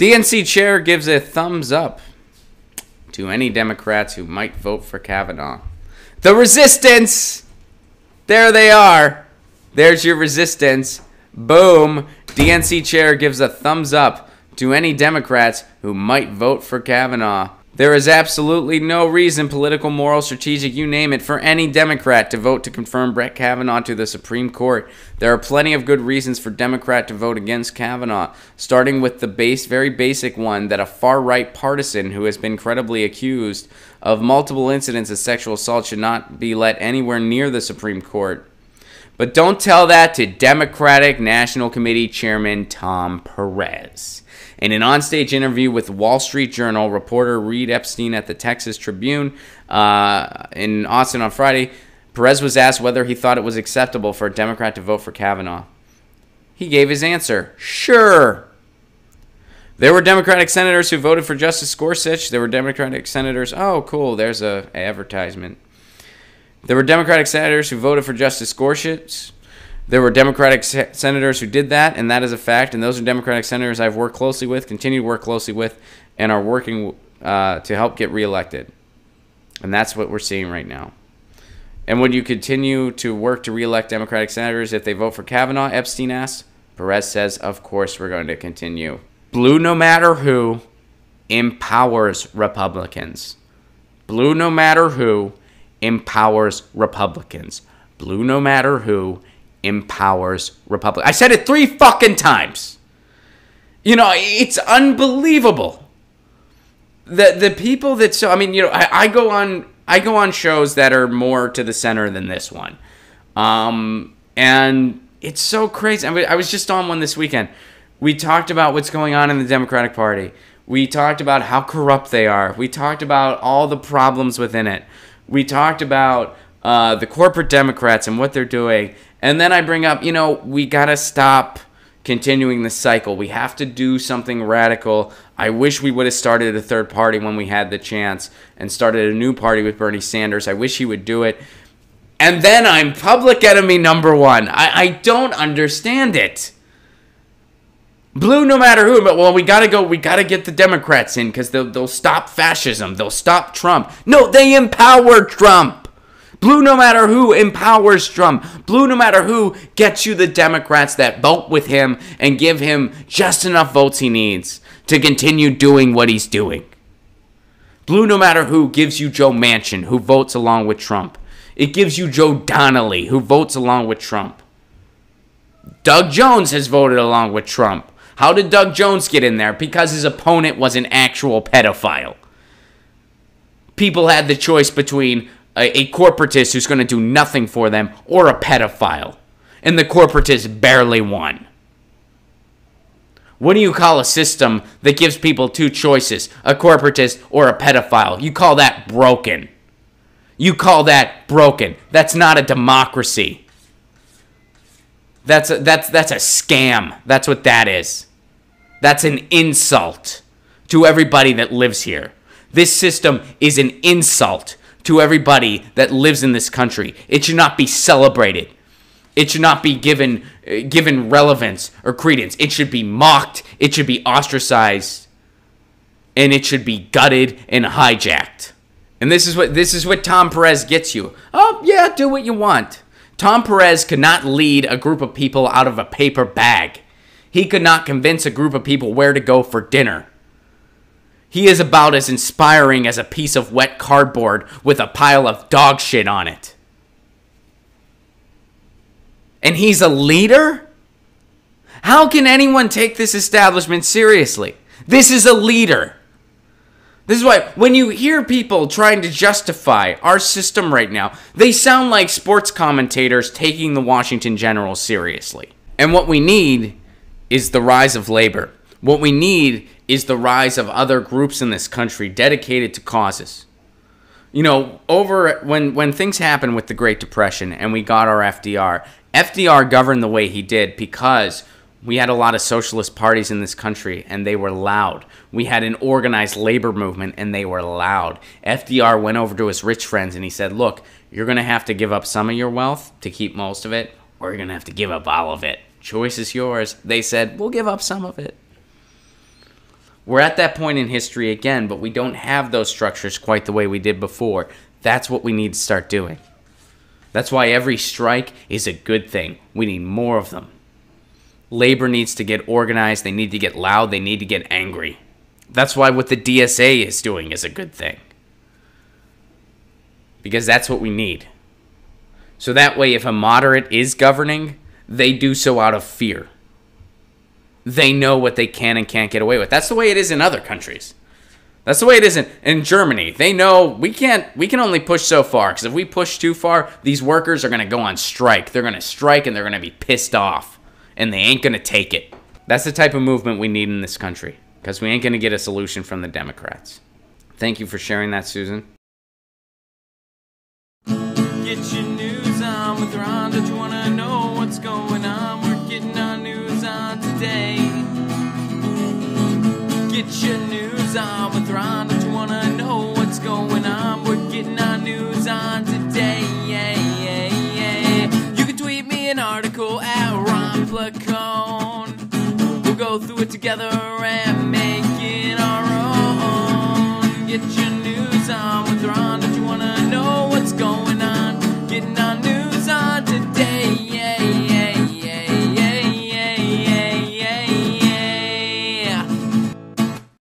DNC chair gives a thumbs up to any Democrats who might vote for Kavanaugh. The resistance! There they are. There's your resistance. Boom. DNC chair gives a thumbs up to any Democrats who might vote for Kavanaugh. There is absolutely no reason, political, moral, strategic, you name it, for any Democrat to vote to confirm Brett Kavanaugh to the Supreme Court. There are plenty of good reasons for Democrat to vote against Kavanaugh, starting with the very basic one that a far-right partisan who has been credibly accused of multiple incidents of sexual assault should not be let anywhere near the Supreme Court. But don't tell that to Democratic National Committee Chairman Tom Perez. In an onstage interview with Wall Street Journal reporter Reed Epstein at the Texas Tribune in Austin on Friday, Perez was asked whether he thought it was acceptable for a Democrat to vote for Kavanaugh. He gave his answer, sure. There were Democratic senators who voted for Justice Gorsuch. There were Democratic senators, oh cool, there's an advertisement. There were Democratic senators who voted for Justice Gorsuch. There were Democratic senators who did that, and that is a fact. And those are Democratic senators I've worked closely with, continue to work closely with, and are working to help get reelected. And that's what we're seeing right now. And would you continue to work to reelect Democratic senators if they vote for Kavanaugh? Epstein asked. Perez says, of course we're going to continue. Blue no matter who empowers Republicans. Blue no matter who empowers Republicans. Blue no matter who empowers Republicans. I said it 3 fucking times. You know, it's unbelievable. The people that I go on shows that are more to the center than this one. And it's so crazy. I was just on one this weekend. We talked about what's going on in the Democratic Party. We talked about how corrupt they are. We talked about all the problems within it. We talked about the corporate Democrats and what they're doing. And then I bring up, we got to stop continuing the cycle. We have to do something radical. I wish we would have started a third party when we had the chance and started a new party with Bernie Sanders. I wish he would do it. And then I'm public enemy number one. I don't understand it. Blue no matter who, but well, we got to get the Democrats in because they'll stop fascism. They'll stop Trump. No, they empower Trump. Blue no matter who empowers Trump. Blue no matter who gets you the Democrats that vote with him and give him just enough votes he needs to continue doing what he's doing. Blue no matter who gives you Joe Manchin, who votes along with Trump. It gives you Joe Donnelly, who votes along with Trump. Doug Jones has voted along with Trump. How did Doug Jones get in there? Because his opponent was an actual pedophile. People had the choice between a corporatist who's going to do nothing for them or a pedophile. And the corporatist barely won. What do you call a system that gives people 2 choices? A corporatist or a pedophile? You call that broken. You call that broken. That's not a democracy. That's a scam. That's what that is. That's an insult to everybody that lives here. This system is an insult to everybody that lives in this country. It should not be celebrated. It should not be given relevance or credence. It should be mocked. It should be ostracized. And it should be gutted and hijacked. And this is what Tom Perez gets you. Oh, yeah, do what you want. Tom Perez could not lead a group of people out of a paper bag. He could not convince a group of people where to go for dinner. He is about as inspiring as a piece of wet cardboard with a pile of dog shit on it. And he's a leader? How can anyone take this establishment seriously? This is a leader. This is why when you hear people trying to justify our system right now, they sound like sports commentators taking the Washington Generals seriously. And what we need is the rise of labor. What we need is the rise of other groups in this country dedicated to causes. Over when things happened with the Great Depression and we got our FDR governed the way he did because we had a lot of socialist parties in this country and they were loud. We had an organized labor movement and they were loud. FDR went over to his rich friends and he said, look, you're going to have to give up some of your wealth to keep most of it, or you're going to have to give up all of it. Choice is yours. They said, we'll give up some of it. We're at that point in history again, but we don't have those structures quite the way we did before. That's what we need to start doing. That's why every strike is a good thing. We need more of them. Labor needs to get organized. They need to get loud. They need to get angry. That's why what the DSA is doing is a good thing. Because that's what we need. So that way, if a moderate is governing, they do so out of fear. They know what they can and can't get away with. That's the way it is in other countries. That's the way it is in Germany. They know we can only push so far, because if we push too far, these workers are going to go on strike. They're going to strike and they're going to be pissed off, and they ain't going to take it. That's the type of movement we need in this country, because we ain't going to get a solution from the Democrats. Thank you for sharing that, Susan. Get your news on with Ron. Don't you want to know what's going on? We're getting our news on today. Get your news on with Ron. Don't you want to know what's going on? We're getting our news on today. You can tweet me an article at Ron Placone. We'll go through it together and make it our own. Get your